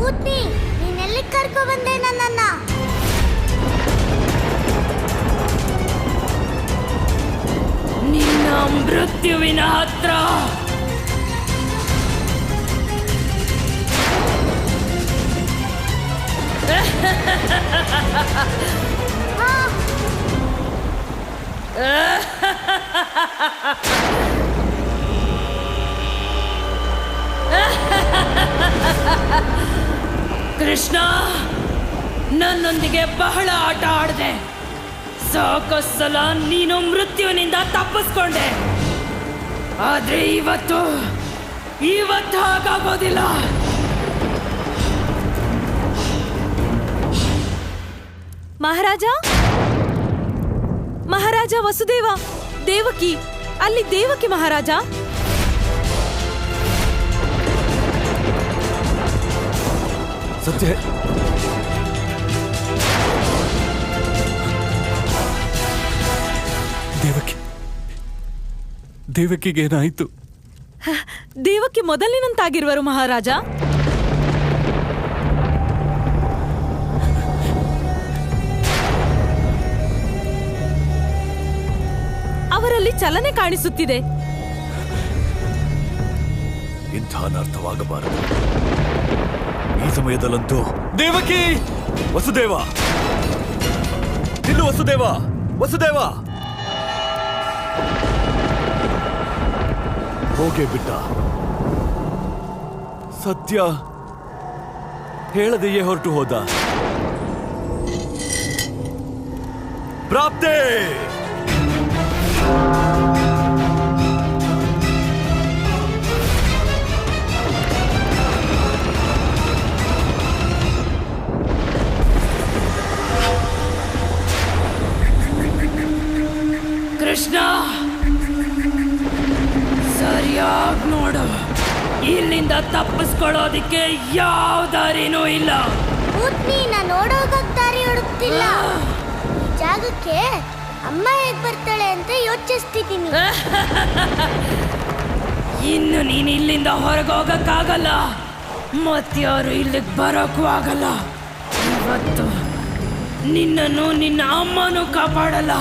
ಭೂತ್ನಿ, ನೀನೆಲ್ಲಿ ಕರ್ಕೊ ಬಂದೆ ನನ್ನನ್ನ? ನಿನ್ನ ಮೃತ್ಯುವಿನ ಹತ್ರ. ಕೃಷ್ಣ, ನನ್ನೊಂದಿಗೆ ಬಹಳ ಆಟ ಆಡಿದೆ. ಸಾಕಷ್ಟು ಸಲ ನೀನು ಮೃತ್ಯುವಿನಿಂದ ತಪ್ಪಿಸ್ಕೊಂಡೆ. ಆದ್ರೆ ಇವತ್ತು ಹಾಗಾಗೋದಿಲ್ಲ. ಮಹಾರಾಜ, ಮಹಾರಾಜ ವಸುದೇವ, ದೇವಕಿ, ಅಲ್ಲಿ ದೇವಕಿ ಮಹಾರಾಜ. ಸತ್ಯ, ದೇವಕಿಗೇನಾಯ್ತು? ದೇವಕಿ ಮೊದಲಿನಂತಾಗಿರುವರು ಮಹಾರಾಜ. ಅವರಲ್ಲಿ ಚಲನೆ ಕಾಣಿಸುತ್ತಿದೆ. ಇಂಥ ಅನರ್ಥವಾಗಬಾರದು. ಈ ಸಮಯದಲ್ಲಂತೂ ದೇವಕಿ! ವಸುದೇವ, ನಿಲ್ಲು ವಸುದೇವ! ವಸುದೇವ ಹೋಗೇ ಬಿಟ್ಟ. ಸತ್ಯ ಹೇಳದೆಯೇ ಹೊರಟು ಹೋದ. ಪ್ರಾಪ್ತೆ! ಕೃಷ್ಣ, ಸರಿಯಾಗಿ ನೋಡು. ಇಲ್ಲಿಂದ ತಪ್ಪಿಸ್ಕೊಳ್ಳೋದಿಕ್ಕೆ ಯಾವ ದಾರಿನೂ ಇಲ್ಲ. ಭೂತ್ನಿ, ನಾನು ನೋಡೋದಕ್ಕೆ ದಾರಿ ಹುಡುಕ್ತಿಲ್ಲ. ಜಾಗಕ್ಕೆ ಅಮ್ಮ ಹೇಗ್ ಬರ್ತಾಳೆ ಅಂತ ಯೋಚಿಸ್ತಿದ್ದೀನಿ. ಇನ್ನು ನೀನು ಇಲ್ಲಿಂದ ಹೊರಗೆ ಹೋಗಕ್ಕಾಗಲ್ಲ. ಮತ್ಯಾರು ಇಲ್ಲಿಗೆ ಬರೋಕ್ಕೂ ಆಗಲ್ಲ. ಇವತ್ತು ನಿನ್ನನ್ನು ನಿನ್ನ ಅಮ್ಮನೂ ಕಾಪಾಡಲ್ಲ,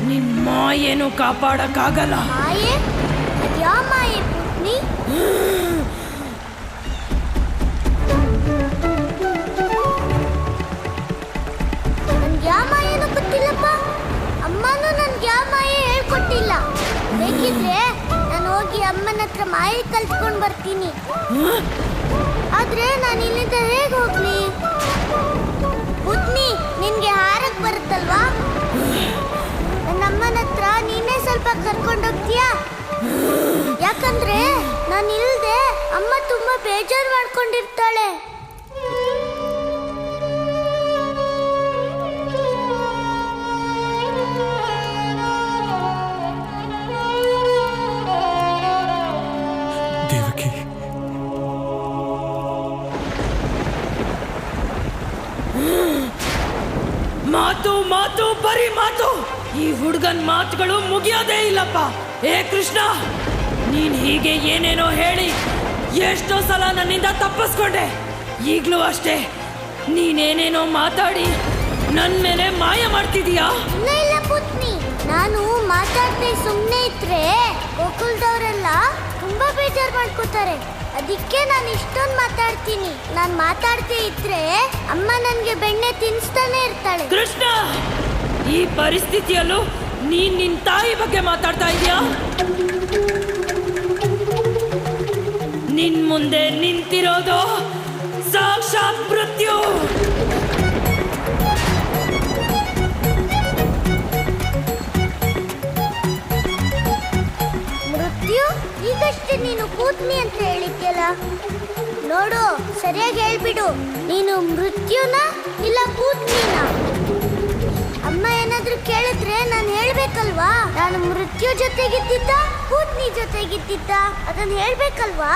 ನಿನ್ನ ಮಾಯೇನು ಕಾಪಾಡಕ್ಕಾಗಲ್ಲ. ಮಾಯೆ? ಅದ್ಯಾವ ಮಾಯೆ ಭೂತ್ನಿ? ನನ್ಗೆ ಯಾವ ಮಾಯೇನೂ ಗೊತ್ತಿಲ್ಲಪ್ಪ. ಅಮ್ಮನೂ ನನ್ಗೆ ಯಾವ ಮಾಯೆ ಹೇಳ್ಕೊಟ್ಟಿಲ್ಲ. ಬೇಕಿದ್ರೆ ನಾನು ಹೋಗಿ ಅಮ್ಮನ ಹತ್ರ ಮಾಯೆ ಕಲ್ತ್ಕೊಂಡು ಬರ್ತೀನಿ. ಆದ್ರೆ ನಾನು ಇಲ್ಲಿಂದ ಹೇಗೆ ಹೋಗ್ಲಿ? ಭೂತ್ನಿ, ನಿನ್ಗೆ ಹಾರಕ್ ಬರುತ್ತಲ್ವಾ? ನನ್ನ ಅಮ್ಮನ ಹತ್ರ ನೀನೇ ಸ್ವಲ್ಪ ಕರ್ಕೊಂಡೋಗ್ತೀಯಾ? ಯಾಕಂದ್ರೆ ನಾನು ಇಲ್ದೆ ಅಮ್ಮ ತುಂಬಾ ಬೇಜಾರು ಮಾಡ್ಕೊಂಡಿರ್ತಾಳೆ. ದೇವಕಿ, ಮಾತು ಮಾತು ಬರೀ ಮಾತು. ಈ ಹುಡುಗನ್ ಮಾತುಗಳು ಮುಗಿಯೋದೇ ಇಲ್ಲಪ್ಪ. ಏ ಕೃಷ್ಣ, ನೀನ್ ಹೀಗೆ ಏನೇನೋ ಹೇಳಿ ಎಷ್ಟೋ ಸಲ ನನ್ನಿಂದ ತಪ್ಪಿಸ್ಕೊಂಡೆ. ಈಗ್ಲೂ ಅಷ್ಟೇ, ನೀನೇನೇನೋ ಮಾತಾಡಿ ನನ್ ಮೇಲೆ ಮಾಯ ಮಾಡ್ತಿದೀಯಾ? ಇಲ್ಲ ಭೂತ್ನಿ, ನಾನು ಮಾತಾಡ್ದೆ ಸುಮ್ಮನೆ ಇದ್ರೆ ಗೋಕುಲದವರೆಲ್ಲ ತುಂಬಾ ಬೇಜಾರು ಮಾಡ್ಕೋತಾರೆ. ಅದಕ್ಕೆ ನಾನು ಇಷ್ಟೊಂದು ಮಾತಾಡ್ತೀನಿ. ನಾನು ಮಾತಾಡ್ದೇ ಇದ್ರೆ ಅಮ್ಮ ನನ್ಗೆ ಬೆಣ್ಣೆ ತಿನ್ಸ್ತಾನೆ ಇರ್ತಾಳೆ. ಕೃಷ್ಣ, ಈ ಪರಿಸ್ಥಿತಿಯಲ್ಲೂ ನೀನ್ ನಿನ್ ತಾಯಿ ಬಗ್ಗೆ ಮಾತಾಡ್ತಾ ಇದೀಯಾ? ನಿನ್ ಮುಂದೆ ನಿಂತಿರೋದು ಸಾಕ್ಷಾತ್ ಮೃತ್ಯು. ಮೃತ್ಯು? ಈಗಷ್ಟೇ ನೀನು ಭೂತ್ನಿ ಅಂತ ಹೇಳಿದ್ಯಲ್ಲ. ನೋಡು, ಸರಿಯಾಗಿ ಹೇಳ್ಬಿಡು, ನೀನು ಮೃತ್ಯುನ ಇಲ್ಲ ಭೂತ್ನಿನ? ಅಮ್ಮ ಏನಾದ್ರೂ ಕೇಳಿದ್ರೆ ನಾನು ಹೇಳ್ಬೇಕಲ್ವಾ? ನಾನು ಮೃತ್ಯು ಜೊತೆಗಿದ್ದಿದ್ದ ಭೂತ್ನಿ ಜೊತೆಗಿದ್ದಿದ್ದ ಅದನ್ನ ಹೇಳ್ಬೇಕಲ್ವಾ?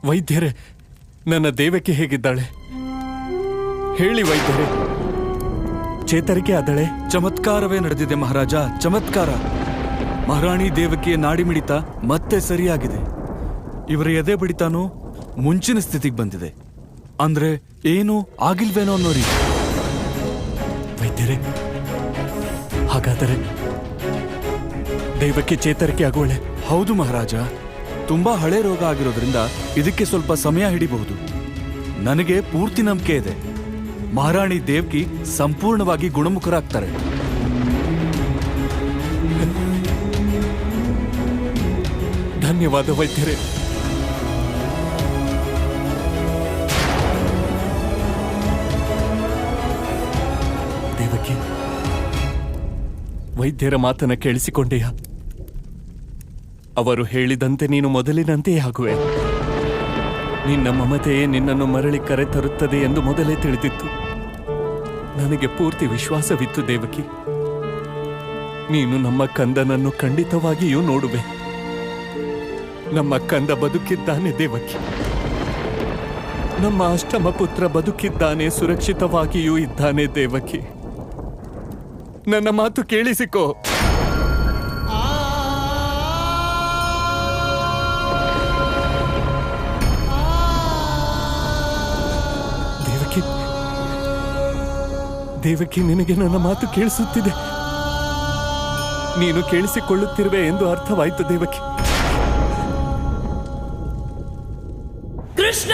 ವೈದ್ಯರೇ, ನನ್ನ ದೇವಕಿ ಹೇಗಿದ್ದಾಳೆ ಹೇಳಿ ವೈದ್ಯರೇ. ಚೇತರಿಕೆ ಆದಳೆ? ಚಮತ್ಕಾರವೇ ನಡೆದಿದೆ ಮಹಾರಾಜ, ಚಮತ್ಕಾರ. ಮಹಾರಾಣಿ ದೇವಕಿಯ ನಾಡಿ ಮಿಡಿತ ಮತ್ತೆ ಸರಿಯಾಗಿದೆ. ಇವರ ಎದೆ ಬಡಿತಾನು ಮುಂಚಿನ ಸ್ಥಿತಿಗೆ ಬಂದಿದೆ. ಅಂದ್ರೆ ಏನು ಆಗಿಲ್ವೇನೋ ಅನ್ನೋ ರೀತಿ. ವೈದ್ಯರೇ, ಹಾಗಾದರೆ ದೈವಕ್ಕೆ ಚೇತರಿಕೆ ಆಗೋಳೆ? ಹೌದು ಮಹಾರಾಜ, ತುಂಬಾ ಹಳೆ ರೋಗ ಆಗಿರೋದ್ರಿಂದ ಇದಕ್ಕೆ ಸ್ವಲ್ಪ ಸಮಯ ಹಿಡಿಬಹುದು. ನನಗೆ ಪೂರ್ತಿ ನಂಬಿಕೆ ಇದೆ, ಮಹಾರಾಣಿ ದೇವ್ಕಿ ಸಂಪೂರ್ಣವಾಗಿ ಗುಣಮುಖರಾಗ್ತಾರೆ. ಧನ್ಯವಾದ ವೈದ್ಯರೇ. ದೇವಕಿ, ವೈದ್ಯರ ಮಾತನ್ನ ಕೇಳಿಸಿಕೊಂಡೆಯಾ? ಅವರು ಹೇಳಿದಂತೆ ನೀನು ಮೊದಲಿನಂತೆಯೇ ಆಗುವೆ. ನಿನ್ನ ಮಮತೆಯೇ ನಿನ್ನನ್ನು ಮರಳಿ ಕರೆತರುತ್ತದೆ ಎಂದು ಮೊದಲೇ ತಿಳಿದಿತ್ತು. ನನಗೆ ಪೂರ್ತಿ ವಿಶ್ವಾಸವಿತ್ತು ದೇವಕಿ. ನೀನು ನಮ್ಮ ಕಂದನನ್ನು ಖಂಡಿತವಾಗಿಯೂ ನೋಡುವೆ. ನಮ್ಮ ಕಂದ ಬದುಕಿದ್ದಾನೆ ದೇವಕಿ. ನಮ್ಮ ಅಷ್ಟಮ ಪುತ್ರ ಬದುಕಿದ್ದಾನೆ, ಸುರಕ್ಷಿತವಾಗಿಯೂ ಇದ್ದಾನೆ ದೇವಕಿ. ನನ್ನ ಮಾತು ಕೇಳಿಸಿಕೋ. ದೇವಕಿ, ದೇವಕಿ, ನಿನಗೆ ನನ್ನ ಮಾತು ಕೇಳಿಸುತ್ತಿದೆ. ನೀನು ಕೇಳಿಸಿಕೊಳ್ಳುತ್ತಿರುವೆ ಎಂದು ಅರ್ಥವಾಯಿತು ದೇವಕಿ. ಕೃಷ್ಣ,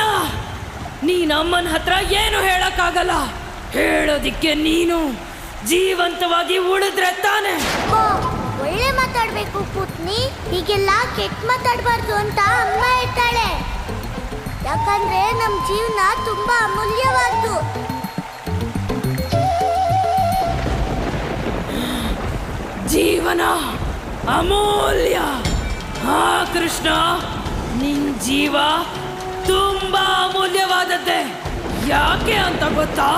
ನೀನ್ ಅಮ್ಮನ ಹತ್ರ ಏನು ಹೇಳಕ್ಕಾಗಲ್ಲ. ಹೇಳೋದಿಕ್ಕೆ ನೀನು ಜೀವಂತವಾಗಿ ಉಳಿದ್ರೆ ತಾನೆ. ಓ, ಒಳ್ಳೆ ಮಾತಾಡ್ಬೇಕು ಪುತ್ನಿ. ಹೀಗೆಲ್ಲ ಕೆಟ್ಟ ಮಾತಾಡ್ಬಾರ್ದು ಅಂತ ಅಮ್ಮ ಹೇಳ್ತಾಳೆ. ಯಾಕಂದ್ರೆ ನಮ್ ಜೀವನ ತುಂಬಾ ಅಮೂಲ್ಯವಾದ್ದು. ಜೀವನ ಅಮೂಲ್ಯ. ಹಾ ಕೃಷ್ಣ, ನಿನ್ ಜೀವ ತುಂಬಾ ಅಮೂಲ್ಯವಾದದ್ದೇ. ಯಾಕೆ ಅಂತ ಗೊತ್ತಾ?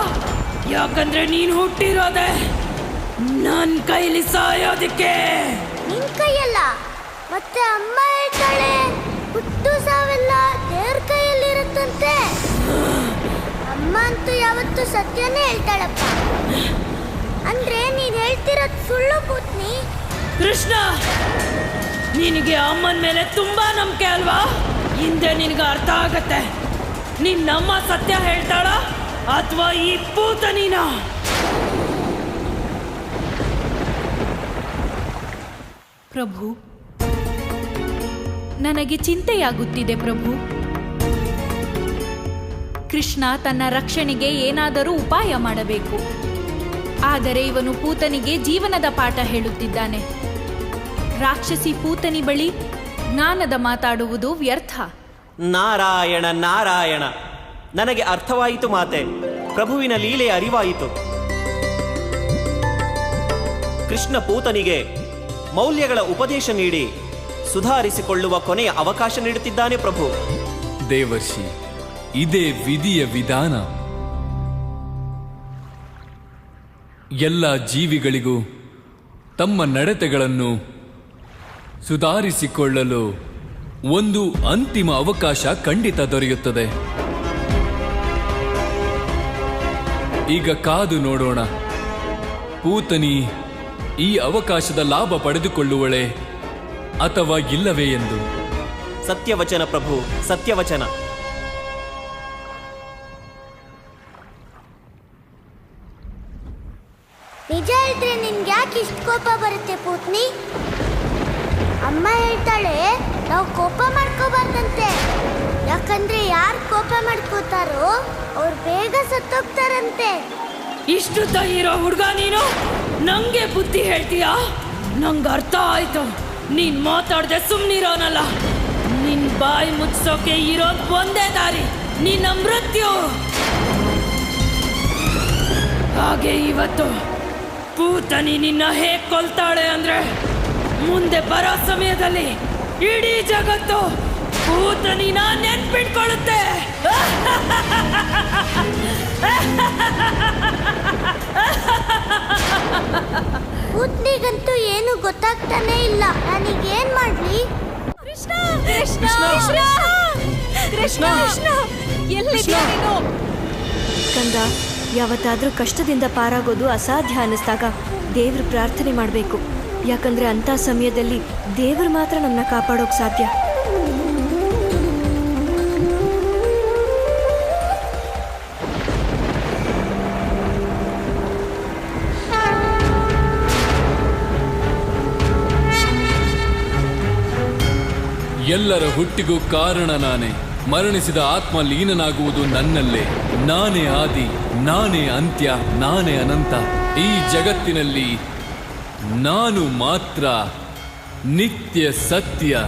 ಯಾಕಂದ್ರೆ ನೀನ್ ಹುಟ್ಟಿರೋದೆ ನನ್ ಕೈಲಿ ಸಾಯೋದಿಕ್ಕೆ. ನಿನ್ ಕೈಯಲ್ಲ, ಮತ್ತೆ ಅಮ್ಮ ಹೇಳ್ತಾಳೆ ಹುಟ್ಟು ಸಾವೆಲ್ಲ ದೇವ್ರ ಕೈಯಲ್ಲಿರುತ್ತಂತೆ. ಅಮ್ಮ ಅಂತೂ ಯಾವತ್ತೂ ಸತ್ಯನೇ ಹೇಳ್ತಾಳಪ್ಪ. ಅಂದ್ರೆ ನೀನ್ ಹೇಳ್ತಿರೋದ್ ಸುಳ್ಳು ಪುತ್ನಿ. ಕೃಷ್ಣ, ನಿನಗೆ ಅಮ್ಮನ ಮೇಲೆ ತುಂಬಾ ನಂಬಿಕೆ ಅಲ್ವಾ? ಹಿಂದೆ ನಿನಗೆ ಅರ್ಥ ಆಗತ್ತೆ. ನಿನ್ನಮ್ಮ ಸತ್ಯ ಹೇಳ್ತಾಳ ಅಥವಾ ಈ ಪೂತನಿನ? ಪ್ರಭು, ನನಗೆ ಚಿಂತೆಯಾಗುತ್ತಿದೆ ಪ್ರಭು. ಕೃಷ್ಣ ತನ್ನ ರಕ್ಷಣೆಗೆ ಏನಾದರೂ ಉಪಾಯ ಮಾಡಬೇಕು. ಆದರೆ ಇವನು ಪೂತನಿಗೆ ಜೀವನದ ಪಾಠ ಹೇಳುತ್ತಿದ್ದಾನೆ. ರಾಕ್ಷಸಿ ಪೂತನಿ ಬಳಿ ಜ್ಞಾನದ ಮಾತಾಡುವುದು ವ್ಯರ್ಥ. ನಾರಾಯಣ ನಾರಾಯಣ, ನನಗೆ ಅರ್ಥವಾಯಿತು ಮಾತೆ. ಪ್ರಭುವಿನ ಲೀಲೆ ಅರಿವಾಯಿತು. ಕೃಷ್ಣ ಪೂತನಿಗೆ ಮೌಲ್ಯಗಳ ಉಪದೇಶ ನೀಡಿ ಸುಧಾರಿಸಿಕೊಳ್ಳುವ ಕೊನೆಯ ಅವಕಾಶ ನೀಡುತ್ತಿದ್ದಾನೆ ಪ್ರಭು. ದೇವರ್ಷಿ, ಇದೇ ವಿಧಿಯ ವಿಧಾನ. ಎಲ್ಲ ಜೀವಿಗಳಿಗೂ ತಮ್ಮ ನಡತೆಗಳನ್ನು ಸುಧಾರಿಸಿಕೊಳ್ಳಲು ಒಂದು ಅಂತಿಮ ಅವಕಾಶ ಖಂಡಿತ ದೊರೆಯುತ್ತದೆ. ಈಗ ಕಾದು ನೋಡೋಣ, ಪೂತನಿ ಈ ಅವಕಾಶದ ಲಾಭ ಪಡೆದುಕೊಳ್ಳುವಳೆ ಅಥವಾ ಇಲ್ಲವೇ ಎಂದು. ಸತ್ಯವಚನ ಪ್ರಭು, ಸತ್ಯವಚನ. ನಿಜ ಹೇಳಿದ್ರೆ ನಿನ್ಗೆ ಯಾಕೆ ಇಷ್ಟು ಕೋಪ ಬರುತ್ತೆ ಪೂತ್ನಿ? ಅಮ್ಮ ಹೇಳ್ತಾಳೆ ನಾವು ಕೋಪ ಮಾಡ್ಕೋಬಾರ್ದಂತೆ. ಯಾಕಂದ್ರೆ ಯಾರು ಕೋಪ ಮಾಡ್ಕೋತಾರೋ ಅವ್ರು ಬೇಗ ಸತ್ತೋಗ್ತಾರಂತೆ. ಇಷ್ಟುದ್ದ ಇರೋ ಹುಡುಗ ನೀನು ನಂಗೆ ಬುದ್ಧಿ ಹೇಳ್ತೀಯಾ? ನಂಗೆ ಅರ್ಥ ಆಯ್ತು. ನೀನ್ ಮಾತಾಡ್ದೆ ಸುಮ್ನಿರೋನಲ್ಲ. ನಿನ್ ಬಾಯಿ ಮುಚ್ಚೋಕೆ ಇರೋದ್ ಒಂದೇ ದಾರಿ, ನಿನ್ನ ಮೃತ್ಯು. ಹಾಗೆ ಇವತ್ತು ಪೂತನಿ ನಿನ್ನ ಹೇಗ್ ಕೊಲ್ತಾಳೆ ಅಂದ್ರೆ ಮುಂದೆ ಬರೋ ಸಮಯದಲ್ಲಿ ಇಡೀ ಜಗತ್ತು ಪೂತನಿನ ನೆನ್ಪಿಟ್ಕೊಳ್ಳುತ್ತೆ. ಪೂತ್ನಿಗಂತೂ ಏನು ಗೊತ್ತಾಗ್ತಾನೆ ಇಲ್ಲ. ನಾನೀಗೇನ್ ಮಾಡ್ಲಿ? ಕೃಷ್ಣ, ಕೃಷ್ಣ, ಕೃಷ್ಣ, ಕೃಷ್ಣ, ಕೃಷ್ಣ, ಎಲ್ಲಿದ್ಯಾ ನೀನು? ಕಂದ, ಯಾವತ್ತಾದ್ರೂ ಕಷ್ಟದಿಂದ ಪಾರಾಗೋದು ಅಸಾಧ್ಯ ಅನ್ನಿಸ್ದಾಗ ದೇವ್ರ ಪ್ರಾರ್ಥನೆ ಮಾಡಬೇಕು. ಯಾಕಂದ್ರೆ ಅಂಥ ಸಮಯದಲ್ಲಿ ದೇವ್ರು ಮಾತ್ರ ನಮ್ಮನ್ನ ಕಾಪಾಡೋಕ್ ಸಾಧ್ಯ. ಎಲ್ಲರ ಹುಟ್ಟಿಗೂ ಕಾರಣ ನಾನೇ. ಮರಣಿಸಿದ ಆತ್ಮ ಲೀನನಾಗುವುದು ನನ್ನಲ್ಲೇ. ನಾನೇ ಆದಿ, ನಾನೇ ಅಂತ್ಯ, ನಾನೇ ಅನಂತ. ಈ ಜಗತ್ತಿನಲ್ಲಿ ನಾನು ಮಾತ್ರ ನಿತ್ಯ ಸತ್ಯ.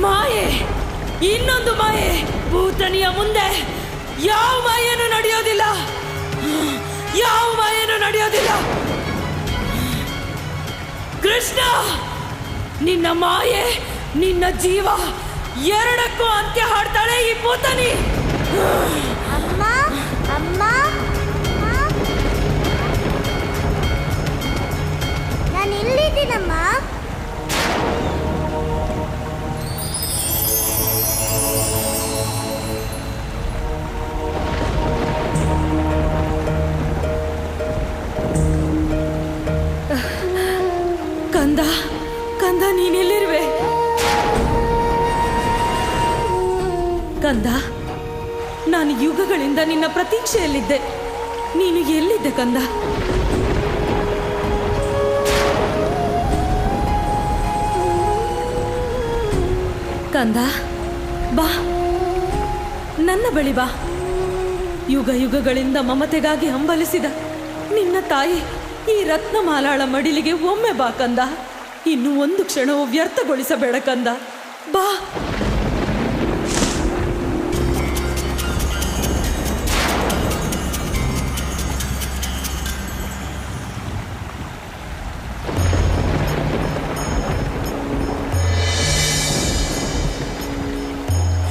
ಮಾಯೆ, ಇನ್ನೊಂದು ಮಾಯೆ. ಭೂತನಿಯ ಮುಂದೆ ಯಾವ ಮಾಯೇನು ನಡೆಯೋದಿಲ್ಲ, ಯಾವ ಮಾಯೇನು ನಡೆಯೋದಿಲ್ಲ. ಕೃಷ್ಣ, ನಿನ್ನ ಮಾಯೆ, ನಿನ್ನ ಜೀವ ಎರಡಕ್ಕೂ ಅಂತ್ಯ ಹಾಡ್ತಾಳೆ ಈ ಭೂತನಿ. ಅಮ್ಮ ಅಮ್ಮ ನಾನು ಇಲ್ಲಿದ್ದೀನಮ್ಮ. ಕಂದ, ಕಂದ, ನೀನೆಲ್ಲಿರುವೆ? ಕಂದ, ನಾನು ಯುಗಗಳಿಂದ ನಿನ್ನ ಪ್ರತೀಕ್ಷೆಯಲ್ಲಿದ್ದೆ. ನೀನು ಎಲ್ಲಿದ್ದೆ ಕಂದ? ಕಂದ, ಬಾ, ನನ್ನ ಬಳಿ ಬಾ. ಯುಗ ಯುಗಗಳಿಂದ ಮಮತೆಗಾಗಿ ಹಂಬಲಿಸಿದ ನಿನ್ನ ತಾಯಿ ಈ ರತ್ನಮಾಲಾಳ ಮಡಿಲಿಗೆ ಒಮ್ಮೆ ಬಾ ಕಂದ. ಇನ್ನು ಒಂದು ಕ್ಷಣವೂ ವ್ಯರ್ಥಗೊಳಿಸಬೇಡ ಕಂದ, ಬಾ.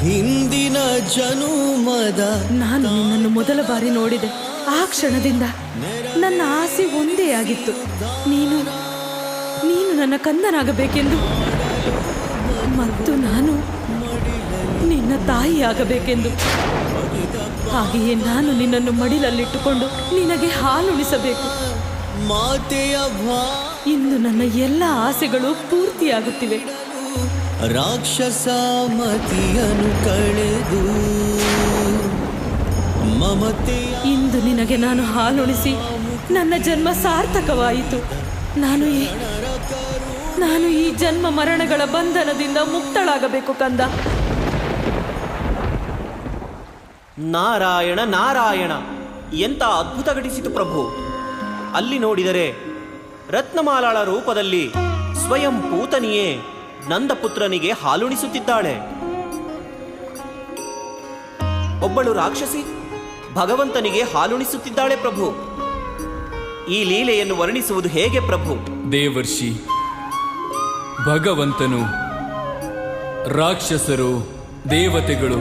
ಹಿಂದಿನ ಜನುಮದ ನಾನು ನಿನ್ನನ್ನು ಮೊದಲ ಬಾರಿ ನೋಡಿದೆ. ಆ ಕ್ಷಣದಿಂದ ನನ್ನ ಆಸೆ ಒಂದೇ ಆಗಿತ್ತು, ನೀನು ನನ್ನ ಕಂದನಾಗಬೇಕೆಂದು, ಮತ್ತು ನಾನು ನಿನ್ನ ತಾಯಿಯಾಗಬೇಕೆಂದು. ಹಾಗೆಯೇ ನಾನು ನಿನ್ನನ್ನು ಮಡಿಲಲ್ಲಿಟ್ಟುಕೊಂಡು ನಿನಗೆ ಹಾಲುಣಿಸಬೇಕು. ಮಾತೆಯ ಇಂದು ನನ್ನ ಎಲ್ಲ ಆಸೆಗಳು ಪೂರ್ತಿಯಾಗುತ್ತಿವೆ. ರಾಕ್ಷಸ ಮತಿಯನು ಕಳೆದು ಮಮತೆಯ ಇಂದು ನಿನಗೆ ನಾನು ಹಾಲುಣಿಸಿ ನನ್ನ ಜನ್ಮ ಸಾರ್ಥಕವಾಯಿತು. ನಾನು ಈ ಜನ್ಮ ಮರಣಗಳ ಬಂಧನದಿಂದ ಮುಕ್ತಳಾಗಬೇಕು ಕಂದ. ನಾರಾಯಣ ನಾರಾಯಣ, ಎಂತ ಅದ್ಭುತ ಘಟಿಸಿತು ಪ್ರಭು. ಅಲ್ಲಿ ನೋಡಿದರೆ ರತ್ನಮಾಲಾಳ ರೂಪದಲ್ಲಿ ಸ್ವಯಂ ಪೂತನಿಯೇ ನಂದಪುತ್ರನಿಗೆ ಹಾಲುಣಿಸುತ್ತಿದ್ದಾಳೆ. ಒಬ್ಬಳು ರಾಕ್ಷಸಿ ಭಗವಂತನಿಗೆ ಹಾಲುಣಿಸುತ್ತಿದ್ದಾಳೆ ಪ್ರಭು. ಈ ಲೀಲೆಯನ್ನು ವರ್ಣಿಸುವುದು ಹೇಗೆ ಪ್ರಭು? ದೇವರ್ಷಿ, ಭಗವಂತನು ರಾಕ್ಷಸರು, ದೇವತೆಗಳು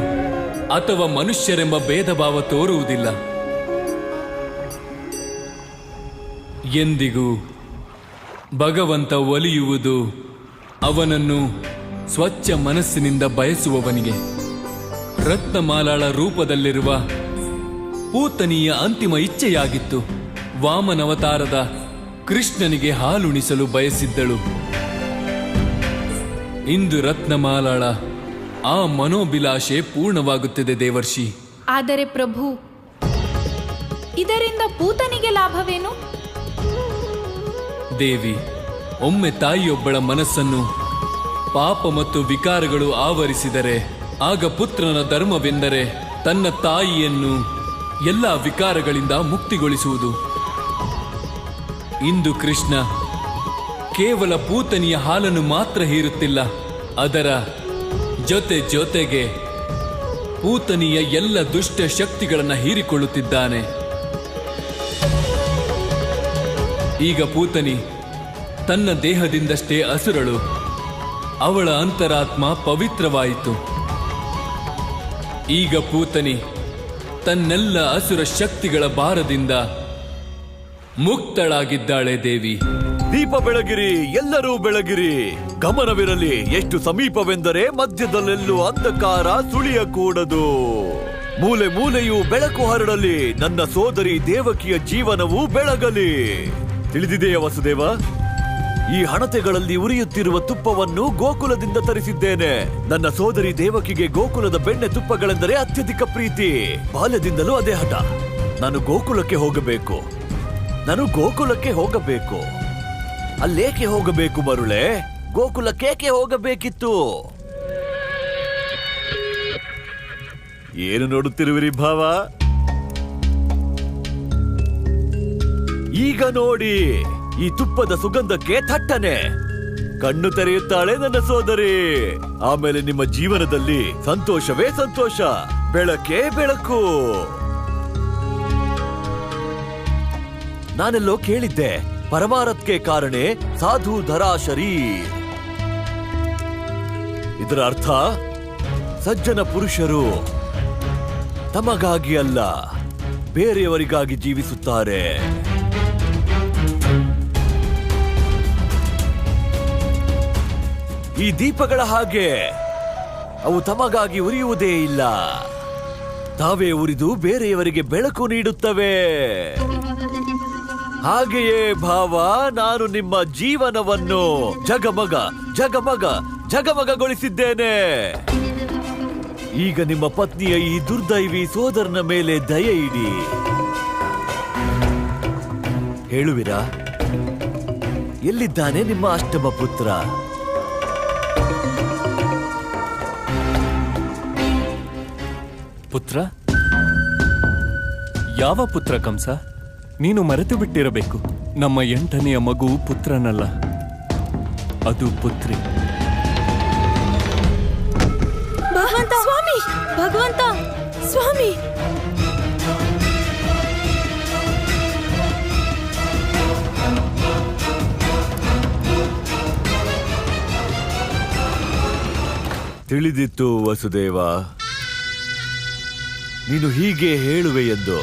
ಅಥವಾ ಮನುಷ್ಯರೆಂಬ ಭೇದ ಭಾವ ತೋರುವುದಿಲ್ಲ. ಎಂದಿಗೂ ಭಗವಂತ ಒಲಿಯುವುದು ಅವನನ್ನು ಸ್ವಚ್ಛ ಮನಸ್ಸಿನಿಂದ ಬಯಸುವವನಿಗೆ. ರತ್ನಮಾಲಾಳ ರೂಪದಲ್ಲಿರುವ ಪೂತನಿಯ ಅಂತಿಮ ಇಚ್ಛೆಯಾಗಿತ್ತು ವಾಮನವತಾರದ ಕೃಷ್ಣನಿಗೆ ಹಾಲುಣಿಸಲು ಬಯಸಿದ್ದಳು. ಇಂದು ರತ್ನಮಾಲಾಳ ಆ ಮನೋಭಿಲಾಷೆ ಪೂರ್ಣವಾಗುತ್ತಿದೆ ದೇವರ್ಷಿ. ಆದರೆ ಪ್ರಭು, ಇದರಿಂದ ಪೂತನಿಗೆ ಲಾಭವೇನು? ದೇವಿ, ಒಮ್ಮೆ ತಾಯಿಯೊಬ್ಬಳ ಮನಸ್ಸನ್ನು ಪಾಪ ಮತ್ತು ವಿಕಾರಗಳು ಆವರಿಸಿದರೆ ಆಗ ಪುತ್ರನ ಧರ್ಮವೆಂದರೆ ತನ್ನ ತಾಯಿಯನ್ನು ಎಲ್ಲ ವಿಕಾರಗಳಿಂದ ಮುಕ್ತಿಗೊಳಿಸುವುದು. ಇಂದು ಕೃಷ್ಣ ಕೇವಲ ಪೂತನಿಯ ಹಾಲನ್ನು ಮಾತ್ರ ಹೀರುತ್ತಿಲ್ಲ, ಅದರ ಜೊತೆಗೆ ಪೂತನಿಯ ಎಲ್ಲ ದುಷ್ಟ ಶಕ್ತಿಗಳನ್ನು ಹೀರಿಕೊಳ್ಳುತ್ತಿದ್ದಾನೆ. ಈಗ ಪೂತನಿ ತನ್ನ ದೇಹದಿಂದಷ್ಟೇ ಅಸುರಳು, ಅವಳ ಅಂತರಾತ್ಮ ಪವಿತ್ರವಾಯಿತು. ಈಗ ಪೂತನಿ ತನ್ನೆಲ್ಲ ಅಸುರ ಶಕ್ತಿಗಳ ಭಾರದಿಂದ ಮುಕ್ತಳಾಗಿದ್ದಾಳೆ ದೇವಿ. ದೀಪ ಬೆಳಗಿರಿ, ಎಲ್ಲರೂ ಬೆಳಗಿರಿ. ಗಮನವಿರಲಿ, ಎಷ್ಟು ಸಮೀಪವೆಂದರೆ ಮಧ್ಯದಲ್ಲೆಲ್ಲೂ ಅಂಧಕಾರ ಸುಳಿಯಕೂಡದು. ಮೂಲೆ ಮೂಲೆಯೂ ಬೆಳಕು ಹರಡಲಿ. ನನ್ನ ಸೋದರಿ ದೇವಕಿಯ ಜೀವನವೂ ಬೆಳಗಲಿ. ತಿಳಿದಿದೆಯಾ ವಸುದೇವ? ಈ ಹಣತೆಗಳಲ್ಲಿ ಉರಿಯುತ್ತಿರುವ ತುಪ್ಪವನ್ನು ಗೋಕುಲದಿಂದ ತರಿಸಿದ್ದೇನೆ. ನನ್ನ ಸೋದರಿ ದೇವಕಿಗೆ ಗೋಕುಲದ ಬೆಣ್ಣೆ ತುಪ್ಪಗಳೆಂದರೆ ಅತ್ಯಧಿಕ ಪ್ರೀತಿ. ಬಾಲ್ಯದಿಂದಲೂ ಅದೇ ಹಠ. ನಾನು ಗೋಕುಲಕ್ಕೆ ಹೋಗಬೇಕು. ಅಲ್ಲೇಕೆ ಹೋಗಬೇಕು ಮರುಳೆ? ಗೋಕುಲಕ್ಕೇಕೆ ಹೋಗಬೇಕಿತ್ತು? ಏನು ನೋಡುತ್ತಿರುವಿರಿ ಭಾವ? ಈಗ ನೋಡಿ, ಈ ತುಪ್ಪದ ಸುಗಂಧಕ್ಕೆ ಥಟ್ಟನೆ ಕಣ್ಣು ತೆರೆಯುತ್ತಾಳೆ ನನ್ನ ಸೋದರಿ. ಆಮೇಲೆ ನಿಮ್ಮ ಜೀವನದಲ್ಲಿ ಸಂತೋಷವೇ ಸಂತೋಷ, ಬೆಳಕೇ ಬೆಳಕು. ನಾನೆಲ್ಲೋ ಕೇಳಿದ್ದೆ, ಪರಮಾರಥ್ಗೆ ಕಾರಣೆ ಸಾಧು ಧರಾ ಶರೀರ್. ಇದರ ಅರ್ಥ ಸಜ್ಜನ ಪುರುಷರು ತಮಗಾಗಿ ಅಲ್ಲ, ಬೇರೆಯವರಿಗಾಗಿ ಜೀವಿಸುತ್ತಾರೆ. ಈ ದೀಪಗಳ ಹಾಗೆ ಅವು ತಮಗಾಗಿ ಉರಿಯುವುದೇ ಇಲ್ಲ, ತಾವೇ ಉರಿದು ಬೇರೆಯವರಿಗೆ ಬೆಳಕು ನೀಡುತ್ತವೆ. ಹಾಗೆಯೇ ಭಾವ, ನಾನು ನಿಮ್ಮ ಜೀವನವನ್ನು ಜಗಮಗ ಜಗಮಗ ಜಗಮಗಗೊಳಿಸಿದ್ದೇನೆ. ಈಗ ನಿಮ್ಮ ಪತ್ನಿಯ ಈ ದುರ್ದೈವಿ ಸೋದರನ ಮೇಲೆ ದಯೆ ಇಡಿ. ಹೇಳುವಿರಾ, ಎಲ್ಲಿದ್ದಾನೆ ನಿಮ್ಮ ಅಷ್ಟಮ ಪುತ್ರ? ಪುತ್ರ? ಯಾವ ಪುತ್ರ ಕಂಸ? ನೀನು ಮರೆತು ಬಿಟ್ಟಿರಬೇಕು. ನಮ್ಮ 8ನೆಯ ಮಗು ಪುತ್ರನಲ್ಲ, ಅದು ಪುತ್ರಿ. ಭಗವಂತ ಸ್ವಾಮಿ, ಭಗವಂತ ಸ್ವಾಮಿ. ತಿಳಿದಿತ್ತು ವಸುದೇವ, ನೀನು ಹೀಗೆ ಹೇಳುವೆ ಎಂದು.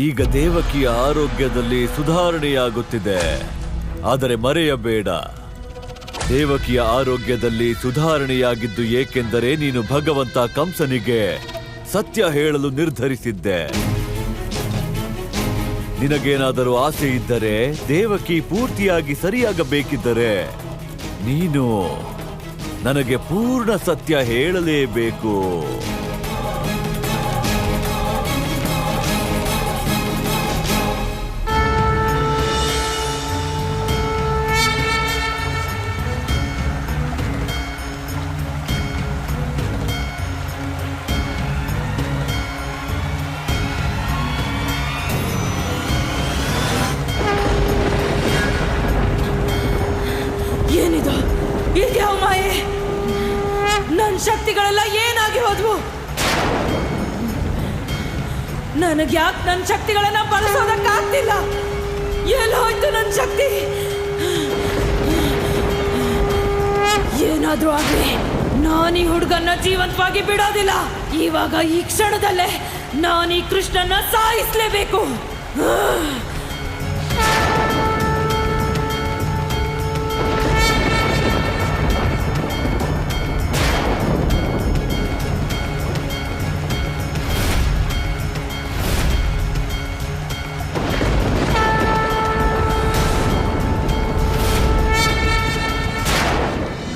ಈಗ ದೇವಕಿಯ ಆರೋಗ್ಯದಲ್ಲಿ ಸುಧಾರಣೆಯಾಗುತ್ತಿದೆ. ಆದರೆ ಮರೆಯಬೇಡ, ದೇವಕಿಯ ಆರೋಗ್ಯದಲ್ಲಿ ಸುಧಾರಣೆಯಾಗಿದ್ದು ಏಕೆಂದರೆ ನೀನು ಭಗವಂತ ಕಂಸನಿಗೆ ಸತ್ಯ ಹೇಳಲು ನಿರ್ಧರಿಸಿದ್ದೆ. ನಿನಗೇನಾದರೂ ಆಸೆ ಇದ್ದರೆ, ದೇವಕಿ ಪೂರ್ತಿಯಾಗಿ ಸರಿಯಾಗಬೇಕಿದ್ದರೆ ನೀನು ನನಗೆ ಪೂರ್ಣ ಸತ್ಯ ಹೇಳಲೇಬೇಕು. ಏನಿದು? ಇದ್ಯಾವ ಮಾಯೆ? ನನ್ನ ಶಕ್ತಿಗಳೆಲ್ಲ ಏನಾಗಿ ಹೋದ್ವು? ನನಗ್ಯಾಕೆ ನನ್ನ ಶಕ್ತಿಗಳನ್ನ ಬಳಸೋದಕ್ಕಾಗ್ತಿಲ್ಲ? ಎಲ್ಲೋಯ್ತು ನನ್ನ ಶಕ್ತಿ? ಏನಾದ್ರೂ ಆಗ್ಲಿ, ನಾನೀ ಹುಡುಗನ್ನ ಜೀವಂತವಾಗಿ ಬಿಡೋದಿಲ್ಲ. ಇವಾಗ ಈ ಕ್ಷಣದಲ್ಲೇ ನಾನೀ ಕೃಷ್ಣನ್ನ ಸಾಯಿಸ್ಲೇಬೇಕು.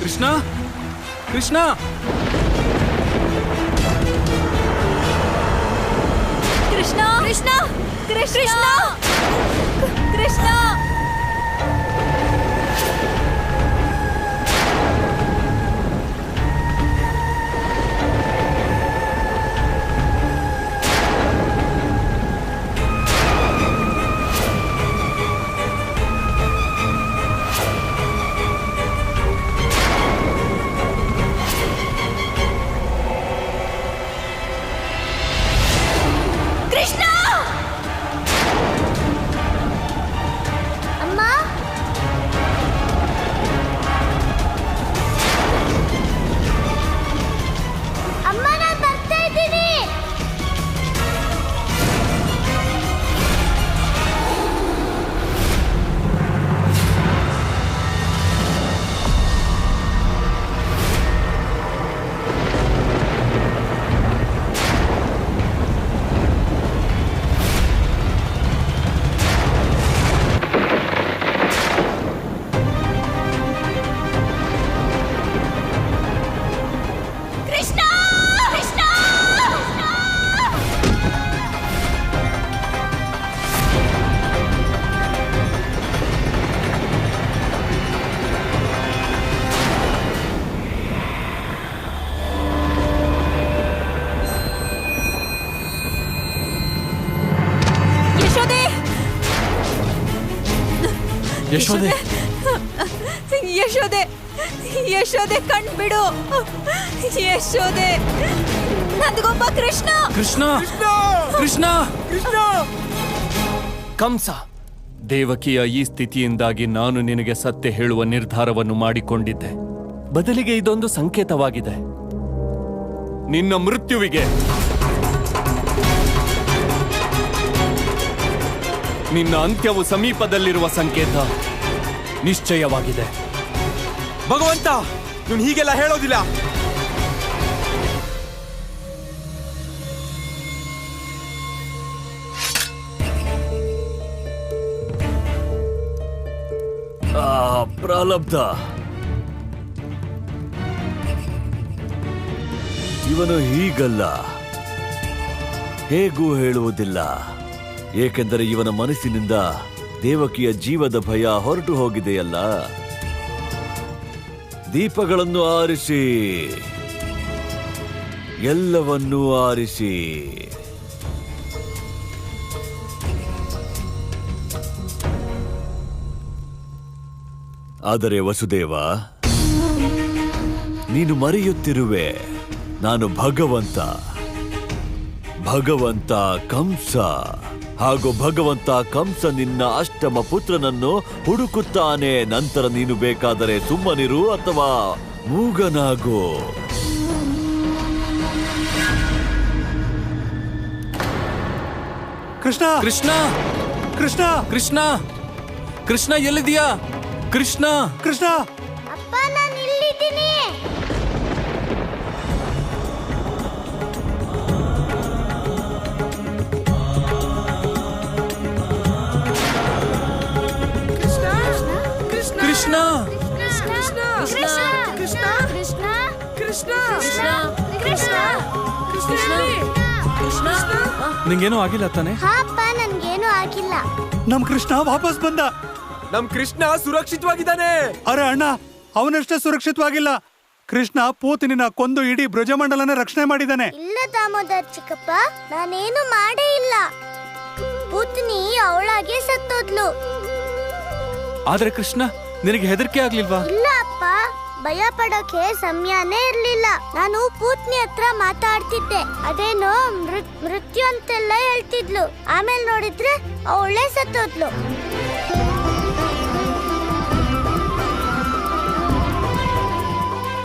ಕೃಷ್ಣ, ಕೃಷ್ಣ, ಕೃಷ್ಣ ಕೃಷ್ಣ ಕೃಷ್ಣ ಕೃಷ್ಣ. ಯಶೋದೆ ಯಶೋದೆ ಯಶೋದೆ ಕಣ್ಬಿಡು. ಯಶೋದೆ ನಂದಗೊಬ್ಬ ಕೃಷ್ಣ. ಕೃಷ್ಣ ಕೃಷ್ಣ ಕಂಸ, ದೇವಕಿಯ ಈ ಸ್ಥಿತಿಯಿಂದಾಗಿ ನಾನು ನಿನಗೆ ಸತ್ಯ ಹೇಳುವ ನಿರ್ಧಾರವನ್ನು ಮಾಡಿಕೊಂಡಿದ್ದೆ. ಬದಲಿಗೆ ಇದೊಂದು ಸಂಕೇತವಾಗಿದೆ ನಿನ್ನ ಮೃತ್ಯುವಿಗೆ. ನಿನ್ನ ಅಂತ್ಯವು ಸಮೀಪದಲ್ಲಿರುವ ಸಂಕೇತ ನಿಶ್ಚಯವಾಗಿದೆ. ಭಗವಂತ, ನೀನು ಹೀಗೆಲ್ಲ ಹೇಳೋದಿಲ್ಲ. ಪ್ರಾರಬ್ಧ. ಇವನು ಹೀಗಲ್ಲ, ಹೇಗೂ ಹೇಳುವುದಿಲ್ಲ. ಏಕೆಂದರೆ ಇವನ ಮನಸ್ಸಿನಿಂದ ದೇವಕಿಯ ಜೀವದ ಭಯ ಹೊರಟು ಹೋಗಿದೆಯಲ್ಲ. ದೀಪಗಳನ್ನು ಆರಿಸಿ, ಎಲ್ಲವನ್ನೂ ಆರಿಸಿ. ಆದರೆ ವಸುದೇವ, ನೀನು ಮರೆಯುತ್ತಿರುವೆ, ನಾನು ಭಗವಂತ ಕಂಸ. ಹಾಗೂ ಭಗವಂತ ಕಂಸ ನಿನ್ನ ಅಷ್ಟಮ ಪುತ್ರನನ್ನು ಹುಡುಕುತ್ತಾನೆ. ನಂತರ ನೀನು ಬೇಕಾದರೆ ಸುಮ್ಮನಿರು ಅಥವಾ ಮೂಗನಾಗು. ಕೃಷ್ಣ ಕೃಷ್ಣ ಕೃಷ್ಣ ಕೃಷ್ಣ ಕೃಷ್ಣ ಎಲ್ಲಿದೆಯಾ? ಕೃಷ್ಣ ಕೃಷ್ಣ ಅಪ್ಪ, ನಾನು ಇಲ್ಲಿದ್ದೀನಿ. ಕೃಷ್ಣ ನಿಂಗೇನೂ ಆಗಿಲ್ಲ ತಾನೆ? ಹಾಪ್ಪ, ನನ್ಗೇನು ಆಗಿಲ್ಲ. ನಮ್ ಕೃಷ್ಣ ವಾಪಸ್ ಬಂದ. ನಮ್ ಕೃಷ್ಣ ಸುರಕ್ಷಿತವಾಗಿದ್ದಾನೆ. ಅರೆ ಅಣ್ಣ, ಅವನಷ್ಟೇ ಸುರಕ್ಷಿತವಾಗಿಲ್ಲ. ಕೃಷ್ಣ ಪೂತನಿನ ಕೊಂದು ಇಡೀ ಬ್ರಜಮಂಡಲನ ರಕ್ಷಣೆ ಮಾಡಿದ್ದಾನೆ. ಇಲ್ಲ ದಾಮೋದರ್ ಚಿಕ್ಕಪ್ಪ, ನಾನೇನು ಮಾಡೇ ಇಲ್ಲ. ಪೂತ್ನಿ ಅವಳಾಗೆ ಸತ್ತೋದ್ಲು. ಆದ್ರೆ ಕೃಷ್ಣ, ನಿನಗೆ ಹೆದರಿಕೆ ಆಗ್ಲಿಲ್ವಾ? ಇಲ್ಲ ಅಪ್ಪ, ಭಯ ಪಡೋಕೆ ಸಮಯನೇ ಇರ್ಲಿಲ್ಲ. ನಾನು ಪೂತ್ನಿ ಹತ್ರ ಮಾತಾಡ್ತಿದ್ದೆ. ಅದೇನೋ ಮೃತ್ಯು ಅಂತೆಲ್ಲ ಹೇಳ್ತಿದ್ಲು. ಆಮೇಲೆ ನೋಡಿದ್ರೆ ಅವಳೇ ಸತ್ತೋದ್ಲು.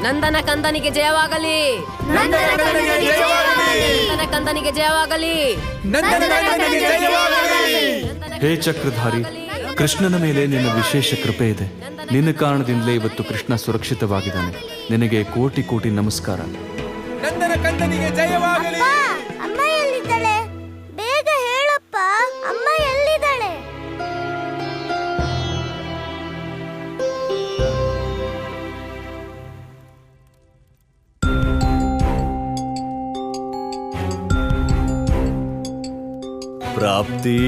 ನಂದನ ಕಂದನಿಗೆ ಜಯವಾಗಲಿ. ನಂದನ ಕಂದನಿಗೆ ಜಯವಾಗಲಿ. ಹೇ ಚಕ್ರಧಾರಿ, ಕೃಷ್ಣನ ಮೇಲೆ ನಿನ್ನ ವಿಶೇಷ ಕೃಪೆ ಇದೆ. ನಿನ್ನ ಕಾರಣದಿಂದಲೇ ಇವತ್ತು ಕೃಷ್ಣ ಸುರಕ್ಷಿತವಾಗಿದ್ದಾನೆ. ನಿನಗೆ ಕೋಟಿ ಕೋಟಿ ನಮಸ್ಕಾರ. ಅಪ್ಪ, ಅಮ್ಮ ಎಲ್ಲಿದ್ದಾಳೆ? ಬೇಗ ಹೇಳಪ್ಪ, ಅಮ್ಮ ಎಲ್ಲಿದ್ದಾಳೆ? ಪ್ರಾಪ್ತಿ.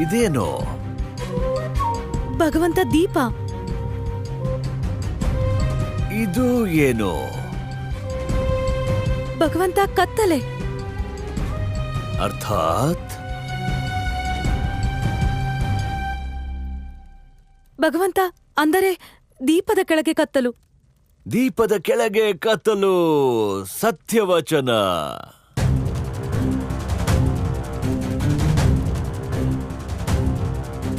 ಇದೇನೋ ಭಗವಂತ ದೀಪ. ಇದು ಏನು? ಭಗವಂತ ಕತ್ತಲೆ. ಅರ್ಥಾತ್ ಭಗವಂತ ಅಂದರೆ ದೀಪದ ಕೆಳಗೆ ಕತ್ತಲು. ದೀಪದ ಕೆಳಗೆ ಕತ್ತಲು. ಸತ್ಯವಚನ.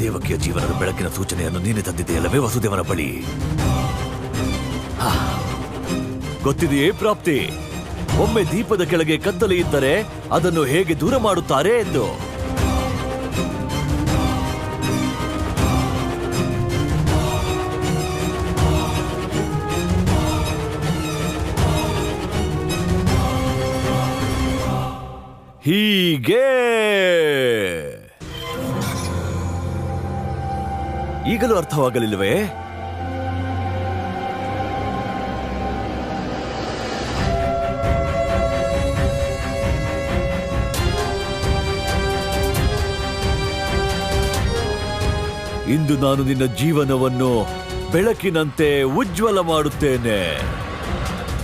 ದೇವಕಿಯ ಜೀವನದ ಬೆಳಕಿನ ಸೂಚನೆಯನ್ನು ನೀನೆ ತಂದಿದೆಯಲ್ಲವೇ ವಸುದೇವನ ಬಳಿ? ಗೊತ್ತಿದೆಯೇ ಪ್ರಾಪ್ತಿ, ಒಮ್ಮೆ ದೀಪದ ಕೆಳಗೆ ಕತ್ತಲೆ ಇದ್ದರೆ ಅದನ್ನು ಹೇಗೆ ದೂರ ಮಾಡುತ್ತಾರೆ ಎಂದು? ಹೀಗೆ ಈಗಲೂ ಅರ್ಥವಾಗಲಿಲ್ಲವೇ? ಇಂದು ನಾನು ನಿನ್ನ ಜೀವನವನ್ನು ಬೆಳಕಿನಂತೆ ಉಜ್ವಲ ಮಾಡುತ್ತೇನೆ.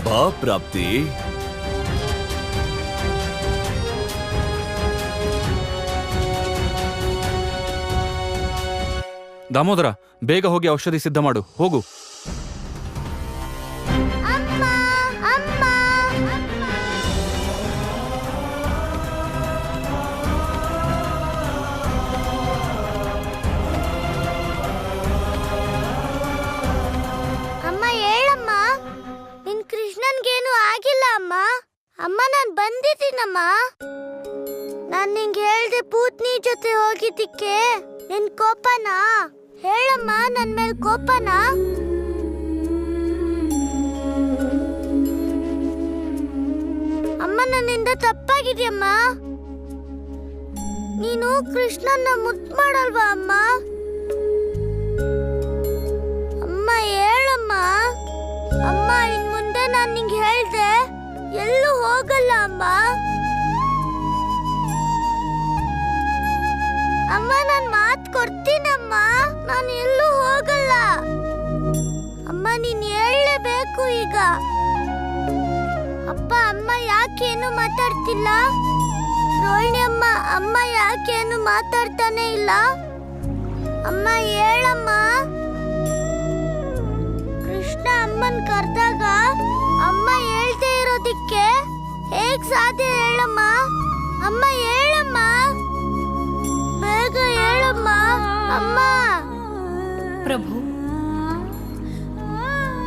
ಬಾ ಪ್ರಾಪ್ತಿ. ದಾಮೋದರ, ಬೇಗ ಹೋಗಿ ಔಷಧಿ ಸಿದ್ಧ ಮಾಡು. ಹೋಗು. ಅಮ್ಮ ಅಮ್ಮ ಅಮ್ಮ ಹೇಳಮ್ಮ, ನಿನ್ ಕೃಷ್ಣನ್ಗೇನು ಆಗಿಲ್ಲ ಅಮ್ಮ. ಅಮ್ಮ ನಾನ್ ಬಂದಿದ್ದೀನಮ್ಮ. ನಾನ್ ನಿಂಗೆ ಹೇಳ್ದೆ ಪೂತ್ನಿ ಜೊತೆ ಹೋಗಿದ್ದಕ್ಕೆ ನಿನ್ ಕೋಪನಾ? ಹೇಳಮ್ಮ, ನನ್ ಮೇಲ್ ಕೋಪನಾ? ಅಮ್ಮ ನನ್ನಿಂದ ತಪ್ಪಾಗಿದೆಯಮ್ಮ. ನೀನು ಕೃಷ್ಣನ್ನ ಮುದ್ದು ಮಾಡಲ್ವಾ ಅಮ್ಮ? ಅಮ್ಮ ಹೇಳಮ್ಮ. ಅಮ್ಮ ಇನ್ ಮುಂದೆ ನಾನ್ ನಿಂಗೆ ಹೇಳ್ದೆ ಎಲ್ಲೂ ಹೋಗಲ್ಲ ಅಮ್ಮ. ಅಮ್ಮ ನಾನ್ ಮಾತ್ ಕೊಡ್ತೀನಮ್ಮ, ನಾನು ಎಲ್ಲೂ ಹೋಗಲ್ಲ. ಅಮ್ಮ ನೀನ್ ಹೇಳಲೇಬೇಕು ಈಗ. ಅಪ್ಪ ಅಮ್ಮ ಯಾಕೇನು ಮಾತಾಡ್ತಿಲ್ಲ? ರೋಹಿಣಿ ಅಮ್ಮ, ಅಮ್ಮ ಯಾಕೇನು ಮಾತಾಡ್ತಾನೆ ಇಲ್ಲ? ಅಮ್ಮ ಹೇಳಮ್ಮ. ಕೃಷ್ಣ ಅಮ್ಮನ್ ಕರ್ದಾಗ ಅಮ್ಮ ಹೇಳ್ದೇ ಇರೋದಿಕ್ಕೆ ಹೇಗ್ ಸಾಧ್ಯ? ಹೇಳಮ್ಮ. ಅಮ್ಮ ಹೇಳಮ್ಮ, ಬೇಗ ಹೇಳಮ್ಮ. ಅಮ್ಮ. ಪ್ರಭು,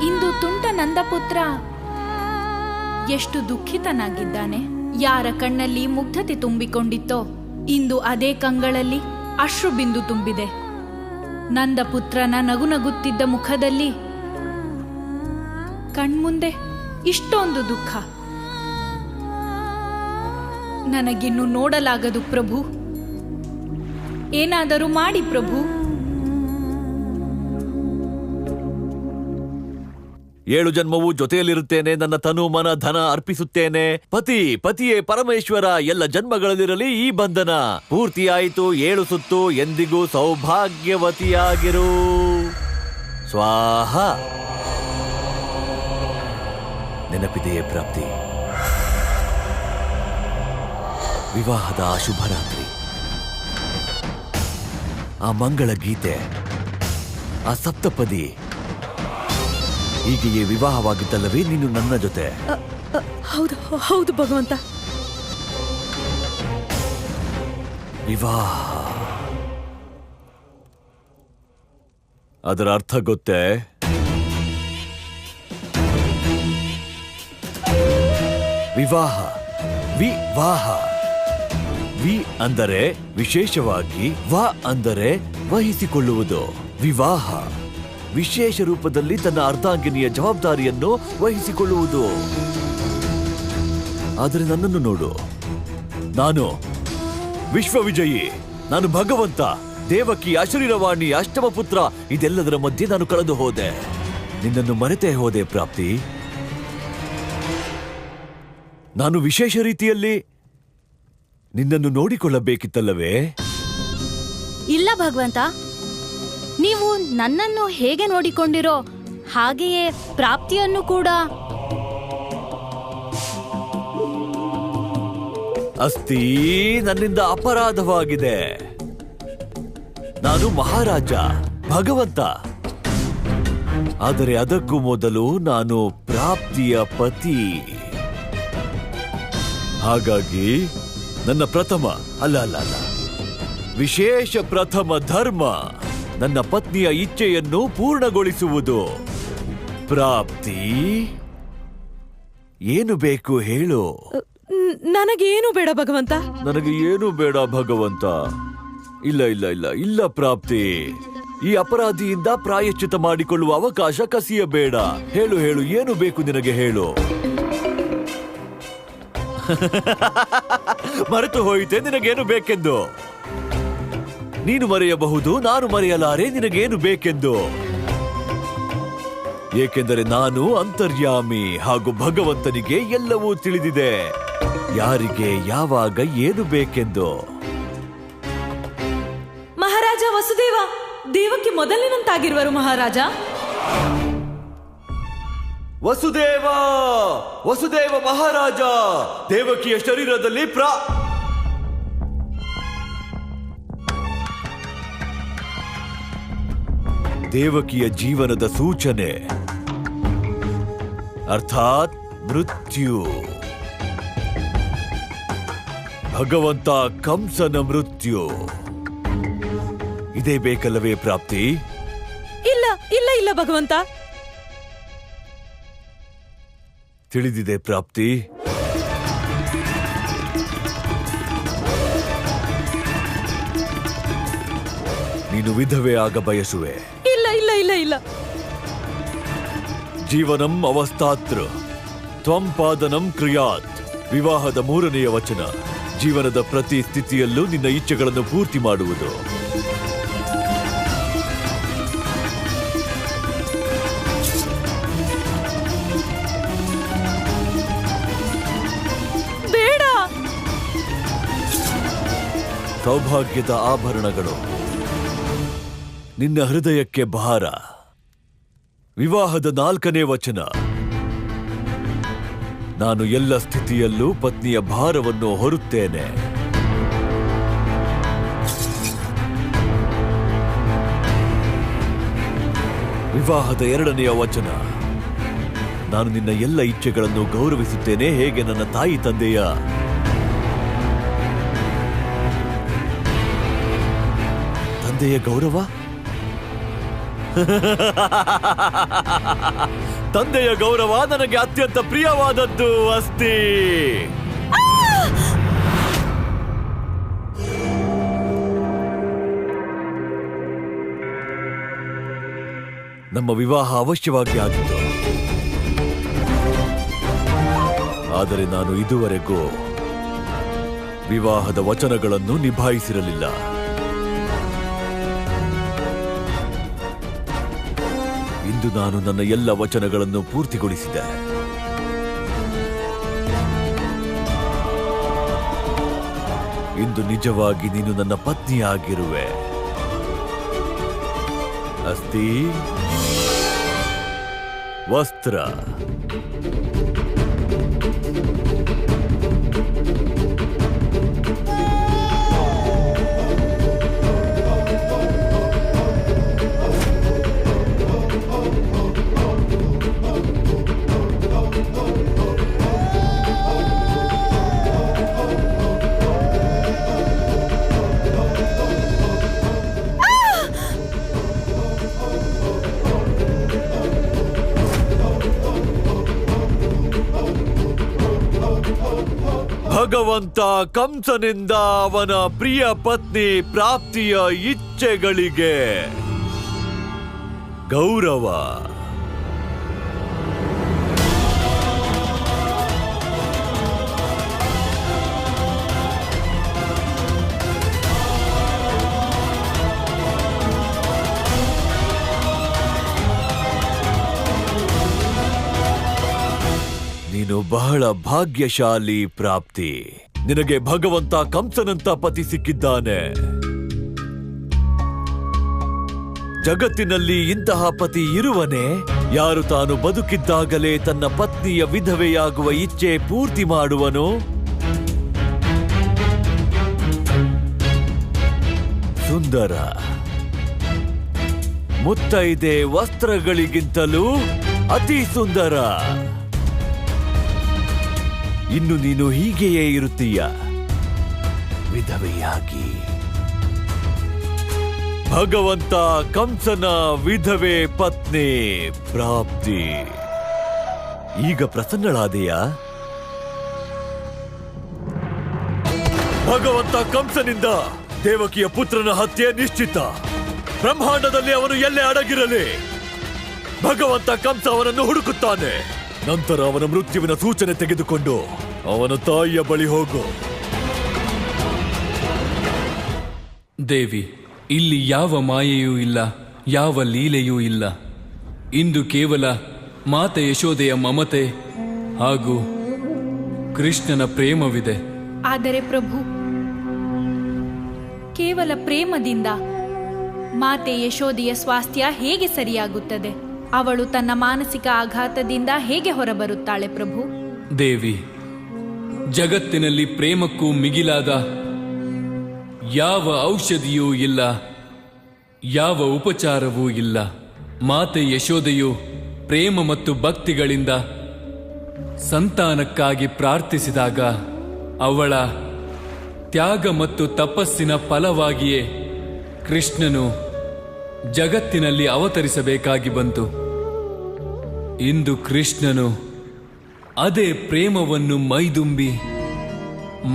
ಇಂದು ತುಂಟ ನಂದಪುತ್ರ ಎಷ್ಟು ದುಃಖಿತನಾಗಿದ್ದಾನೆ. ಯಾರ ಕಣ್ಣಲ್ಲಿ ಮುಗ್ಧತೆ ತುಂಬಿಕೊಂಡಿತ್ತೋ ಇಂದು ಅದೇ ಕಂಗಳಲ್ಲಿ ಅಶ್ರು ಬಿಂದು ತುಂಬಿದೆ. ನಂದಪುತ್ರನ ನಗುನಗುತ್ತಿದ್ದ ಮುಖದಲ್ಲಿ ಕಣ್ಮುಂದೆ ಇಷ್ಟೊಂದು ದುಃಖ ನನಗಿನ್ನು ನೋಡಲಾಗದು ಪ್ರಭು. ಏನಾದರೂ ಮಾಡಿ ಪ್ರಭು. 7 ಜನ್ಮವೂ ಜೊತೆಯಲ್ಲಿರುತ್ತೇನೆ, ನನ್ನ ತನು ಮನ ಧನ ಅರ್ಪಿಸುತ್ತೇನೆ. ಪತಿಯೇ ಪರಮೇಶ್ವರ, ಎಲ್ಲ ಜನ್ಮಗಳಲ್ಲಿರಲಿ ಈ ಬಂಧನ. ಪೂರ್ತಿಯಾಯಿತು 7 ಸುತ್ತು, ಎಂದಿಗೂ ಸೌಭಾಗ್ಯವತಿಯಾಗಿರು. ಸ್ವಾಹ. ನೆನಪಿದೆಯೇ ಪ್ರಾಪ್ತಿ? ವಿವಾಹದ ಶುಭರಾತ್ರಿ, ಆ ಮಂಗಳ ಗೀತೆ, ಆ ಸಪ್ತಪದಿ, ಹೀಗೆಯೇ ವಿವಾಹವಾಗಿದ್ದಲ್ಲವೇ ನೀನು ನನ್ನ ಜೊತೆ? ಹೌದು ಹೌದು ಭಗವಂತ. ವಿವಾಹ, ಅದರ ಅರ್ಥ ಗೊತ್ತೇ? ವಿವಾಹ, ವಿವಾಹ. ವಿ ಅಂದರೆ ವಿಶೇಷವಾಗಿ, ವ ಅಂದರೆ ವಹಿಸಿಕೊಳ್ಳುವುದು. ವಿವಾಹ ವಿಶೇಷ ರೂಪದಲ್ಲಿ ತನ್ನ ಅರ್ಧಾಂಗಿನಿಯ ಜವಾಬ್ದಾರಿಯನ್ನು ವಹಿಸಿಕೊಳ್ಳುವುದು. ಆದರೆ ನನ್ನನ್ನು ನೋಡು, ನಾನು ವಿಶ್ವವಿಜಯಿ, ನಾನು ಭಗವಂತ, ದೇವಕಿ, ಅಶರೀರವಾಣಿ, ಅಷ್ಟಮ ಪುತ್ರ. ಇದೆಲ್ಲದರ ಮಧ್ಯೆ ನಾನು ಕಳೆದು ಹೋದೆ. ನಿನ್ನನ್ನು ಮರೆತೇ ಹೋದೆ ಪ್ರಾಪ್ತಿ. ನಾನು ವಿಶೇಷ ರೀತಿಯಲ್ಲಿ ನಿನ್ನನ್ನು ನೋಡಿಕೊಳ್ಳಬೇಕಿತ್ತಲ್ಲವೇ? ಇಲ್ಲ ಭಗವಂತ, ನೀವು ನನ್ನನ್ನು ಹೇಗೆ ನೋಡಿಕೊಂಡಿರೋ ಹಾಗೆಯೇ ಪ್ರಾಪ್ತಿಯನ್ನು ಕೂಡ. ಅಸ್ತಿ, ನನ್ನಿಂದ ಅಪರಾಧವಾಗಿದೆ. ನಾನು ಮಹಾರಾಜ, ಭಗವಂತ. ಆದರೆ ಅದಕ್ಕೂ ಮೊದಲು ನಾನು ಪ್ರಾಪ್ತಿಯ ಪತಿ. ಹಾಗಾಗಿ ನನ್ನ ಪ್ರಥಮ ಅಲ್ಲ ವಿಶೇಷ ಪ್ರಥಮ ಧರ್ಮ ನನ್ನ ಪತ್ನಿಯ ಇಚ್ಛೆಯನ್ನು ಪೂರ್ಣಗೊಳಿಸುವುದು. ಪ್ರಾಪ್ತಿ, ಏನು ಬೇಕು ಹೇಳು? ನನಗೇನು ಬೇಡ ಭಗವಂತ. ನನಗೆ ಏನು ಬೇಡ ಭಗವಂತ. ಇಲ್ಲ ಪ್ರಾಪ್ತಿ, ಈ ಅಪರಾಧಿಯಿಂದ ಪ್ರಾಯಶ್ಚಿತ ಮಾಡಿಕೊಳ್ಳುವ ಅವಕಾಶ ಕಸಿಯಬೇಡ. ಹೇಳು, ಏನು ಬೇಕು ನಿನಗೆ ಹೇಳು. ಮರೆತು ಹೋಯಿತೆ ನಿನಗೇನು ಬೇಕೆಂದು. ನೀನು ಮರೆಯಬಹುದು, ನಾನು ಮರೆಯಲಾರೆ ನಿನಗೇನು ಬೇಕೆಂದು. ಏಕೆಂದರೆ ನಾನು ಅಂತರ್ಯಾಮಿ ಹಾಗೂ ಭಗವಂತನಿಗೆ ಎಲ್ಲವೂ ತಿಳಿದಿದೆ, ಯಾರಿಗೆ ಯಾವಾಗ ಏನು ಬೇಕೆಂದು. ಮಹಾರಾಜ ವಸುದೇವ, ದೇವಕ್ಕೆ ಮೊದಲಿನಂತಾಗಿರುವರು ಮಹಾರಾಜ. ವಸುದೇವ ವಸುದೇವ ಮಹಾರಾಜ ದೇವಕಿಯ ಶರೀರದಲ್ಲಿ ದೇವಕಿಯ ಜೀವನದ ಸೂಚನೆ ಅರ್ಥಾತ್ ಮೃತ್ಯು. ಭಗವಂತ ಕಂಸನ ಮೃತ್ಯು ಇದೇ ಬೇಕಲ್ಲವೇ ಪ್ರಾಪ್ತಿ? ಇಲ್ಲ ಇಲ್ಲ ಇಲ್ಲ ಭಗವಂತ. ತಿಳಿದಿದೆ ಪ್ರಾಪ್ತಿ. ನೀನು ವಿಧವೆ ಆಗ ಬಯಸುವೆ. ಇಲ್ಲ ಇಲ್ಲ ಇಲ್ಲ ಇಲ್ಲ. ಜೀವನಂ ಅವಸ್ಥಾತ್ರ ತ್ವಂ ಪಾದನಂ ಕ್ರಿಯಾತ್. ವಿವಾಹದ 3ನೇ ವಚನ. ಜೀವನದ ಪ್ರತಿ ಸ್ಥಿತಿಯಲ್ಲೂ ನಿನ್ನ ಇಚ್ಛೆಗಳನ್ನು ಪೂರ್ತಿ ಮಾಡುವುದು. ಬೇಡ. ಸೌಭಾಗ್ಯದ ಆಭರಣಗಳು ನಿನ್ನ ಹೃದಯಕ್ಕೆ ಭಾರ. ವಿವಾಹದ 4ನೇ ವಚನ. ನಾನು ಎಲ್ಲ ಸ್ಥಿತಿಯಲ್ಲೂ ಪತ್ನಿಯ ಭಾರವನ್ನು ಹೊರುತ್ತೇನೆ. ವಿವಾಹದ 2ನೇ ವಚನ. ನಾನು ನಿನ್ನ ಎಲ್ಲ ಇಚ್ಛೆಗಳನ್ನು ಗೌರವಿಸುತ್ತೇನೆ, ಹೇಗೆ ನನ್ನ ತಾಯಿ ತಂದೆಯ ಗೌರವ. ತಂದೆಯ ಗೌರವ ನನಗೆ ಅತ್ಯಂತ ಪ್ರಿಯವಾದದ್ದು ಅಸ್ತಿ. ನಮ್ಮ ವಿವಾಹ ಅವಶ್ಯವಾಗಿ ಆಗಿತ್ತು, ಆದರೆ ನಾನು ಇದುವರೆಗೂ ವಿವಾಹದ ವಚನಗಳನ್ನು ನಿಭಾಯಿಸಿರಲಿಲ್ಲ. ಇಂದು ನಾನು ನನ್ನ ಎಲ್ಲ ವಚನಗಳನ್ನು ಪೂರ್ತಿಗೊಳಿಸಿದೆ. ಇಂದು ನಿಜವಾಗಿ ನೀನು ನನ್ನ ಪತ್ನಿಯಾಗಿರುವೆ ಅಸ್ತಿ. ವಸ್ತ್ರ ಭಗವಂತ ಕಂಸನಿಂದ ಅವನ ಪ್ರಿಯ ಪತ್ನಿ ಪ್ರಾಪ್ತಿಯ ಇಚ್ಛೆಗಳಿಗೆ ಗೌರವ. ನೀನು ಬಹಳ ಭಾಗ್ಯಶಾಲಿ ಪ್ರಾಪ್ತಿ. ನಿನಗೆ ಭಗವಂತ ಕಂಸನಂತ ಪತಿ ಸಿಕ್ಕಿದ್ದಾನೆ. ಜಗತ್ತಿನಲ್ಲಿ ಇಂತಹ ಪತಿ ಇರುವನೇ? ಯಾರು ತಾನು ಬದುಕಿದ್ದಾಗಲೇ ತನ್ನ ಪತ್ನಿಯ ವಿಧವೆಯಾಗುವ ಇಚ್ಛೆ ಪೂರ್ತಿ ಮಾಡುವನು? ಸುಂದರ ಮುತ್ತೈದೆ ವಸ್ತ್ರಗಳಿಗಿಂತಲೂ ಅತಿ ಸುಂದರ. ಇನ್ನು ನೀನು ಹೀಗೆಯೇ ಇರುತ್ತೀಯ, ವಿಧವೆಯಾಗಿ. ಭಗವಂತ ಕಂಸನ ವಿಧವೆ ಪತ್ನಿ ಪ್ರಾಪ್ತಿ. ಈಗ ಪ್ರಸನ್ನಳಾದೆಯಾ? ಭಗವಂತ ಕಂಸನಿಂದ ದೇವಕಿಯ ಪುತ್ರನ ಹತ್ಯೆ ನಿಶ್ಚಿತ. ಬ್ರಹ್ಮಾಂಡದಲ್ಲಿ ಅವನು ಎಲ್ಲೇ ಅಡಗಿರಲಿ, ಭಗವಂತ ಕಂಸ ಅವನನ್ನು ಹುಡುಕುತ್ತಾನೆ. ನಂತರ ಅವನ ಮೃತ್ಯುವಿನ ಸೂಚನೆ ತೆಗೆದುಕೊಂಡು ಅವನ ತಾಯಿಯ ಬಳಿ ಹೋಗು. ದೇವಿ, ಇಲ್ಲಿ ಯಾವ ಮಾಯೆಯೂ ಇಲ್ಲ, ಯಾವ ಲೀಲೆಯೂ ಇಲ್ಲ. ಇಂದು ಕೇವಲ ಮಾತೆ ಯಶೋದೆಯ ಮಮತೆ ಹಾಗೂ ಕೃಷ್ಣನ ಪ್ರೇಮವಿದೆ. ಆದರೆ ಪ್ರಭು, ಕೇವಲ ಪ್ರೇಮದಿಂದ ಮಾತೆ ಯಶೋದೆಯ ಸ್ವಾಸ್ಥ್ಯ ಹೇಗೆ ಸರಿಯಾಗುತ್ತದೆ? ಅವಳು ತನ್ನ ಮಾನಸಿಕ ಆಘಾತದಿಂದ ಹೇಗೆ ಹೊರಬರುತ್ತಾಳೆ ಪ್ರಭು? ದೇವಿ, ಜಗತ್ತಿನಲ್ಲಿ ಪ್ರೇಮಕ್ಕೂ ಮಿಗಿಲಾದ ಯಾವ ಔಷಧಿಯೂ ಇಲ್ಲ, ಯಾವ ಉಪಚಾರವೂ ಇಲ್ಲ. ಮಾತೆ ಯಶೋದೆಯು ಪ್ರೇಮ ಮತ್ತು ಭಕ್ತಿಗಳಿಂದ ಸಂತಾನಕ್ಕಾಗಿ ಪ್ರಾರ್ಥಿಸಿದಾಗ ಅವಳ ತ್ಯಾಗ ಮತ್ತು ತಪಸ್ಸಿನ ಫಲವಾಗಿಯೇ ಕೃಷ್ಣನು ಜಗತ್ತಿನಲ್ಲಿ ಅವತರಿಸಬೇಕಾಗಿ ಬಂತು. ಇಂದು ಕೃಷ್ಣನು ಅದೇ ಪ್ರೇಮವನ್ನು ಮೈದುಂಬಿ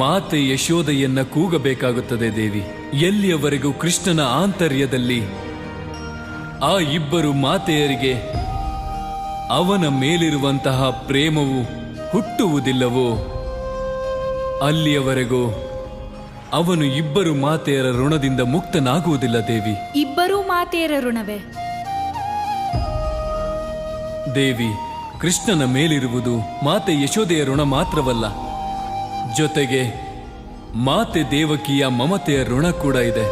ಮಾತೆ ಯಶೋದೆಯನ್ನ ಕೂಗಬೇಕಾಗುತ್ತದೆ. ದೇವಿ, ಎಲ್ಲಿಯವರೆಗೂ ಕೃಷ್ಣನ ಆಂತರ್ಯದಲ್ಲಿ ಆ ಇಬ್ಬರು ಮಾತೆಯರಿಗೆ ಅವನ ಮೇಲಿರುವಂತಹ ಪ್ರೇಮವು ಹುಟ್ಟುವುದಿಲ್ಲವೋ ಅಲ್ಲಿಯವರೆಗೂ ಅವನು ಇಬ್ಬರು ಮಾತೆಯರ ಋಣದಿಂದ ಮುಕ್ತನಾಗುವುದಿಲ್ಲ. ದೇವಿ, ಇಬ್ಬರೂ ಮಾತೆಯರ ಋಣವೇ? ದೇವಿ, ಕೃಷ್ಣನ ಮೇಲಿರುವುದು ಮಾತೆ ಯಶೋದೆಯ ಋಣ ಮಾತ್ರವಲ್ಲ, ಜೊತೆಗೆ ಮಾತೆ ದೇವಕಿಯ ಮಮತೆಯ ಋಣ ಕೂಡ ಇದೆ.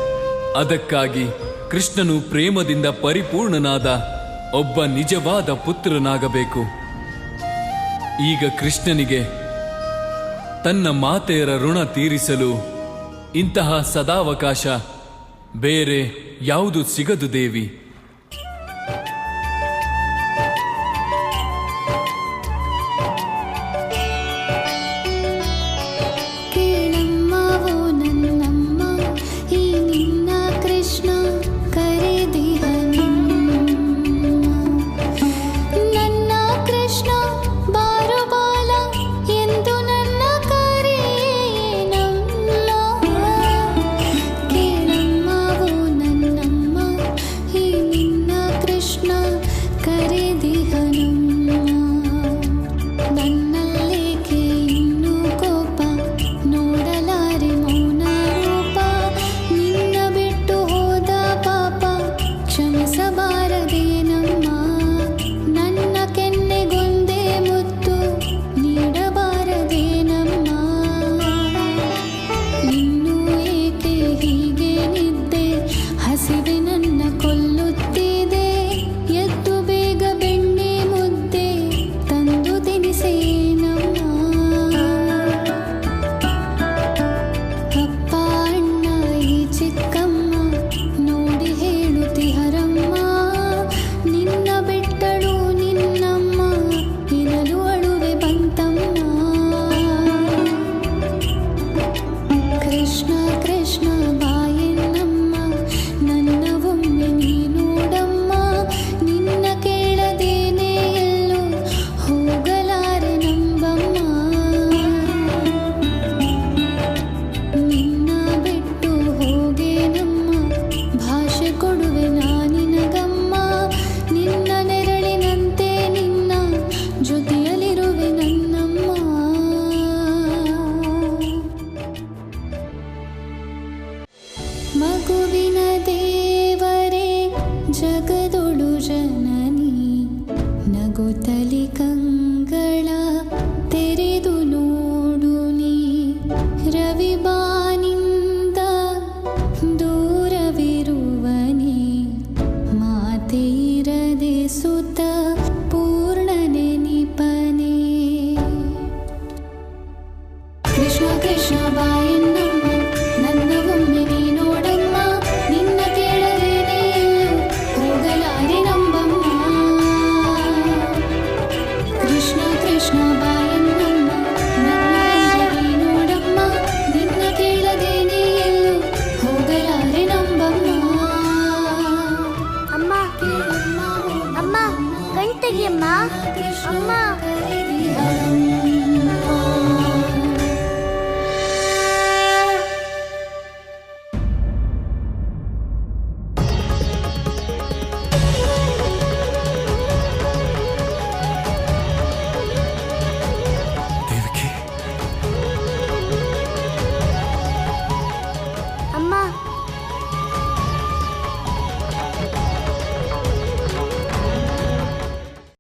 ಅದಕ್ಕಾಗಿ ಕೃಷ್ಣನು ಪ್ರೇಮದಿಂದ ಪರಿಪೂರ್ಣನಾದ ಒಬ್ಬ ನಿಜವಾದ ಪುತ್ರನಾಗಬೇಕು. ಈಗ ಕೃಷ್ಣನಿಗೆ ತನ್ನ ಮಾತೆಯರ ಋಣ ತೀರಿಸಲು ಇಂತಹ ಸದಾವಕಾಶ ಬೇರೆ ಯಾವುದು ಸಿಗದು. ದೇವಿ, ಕೃಷ್ಣ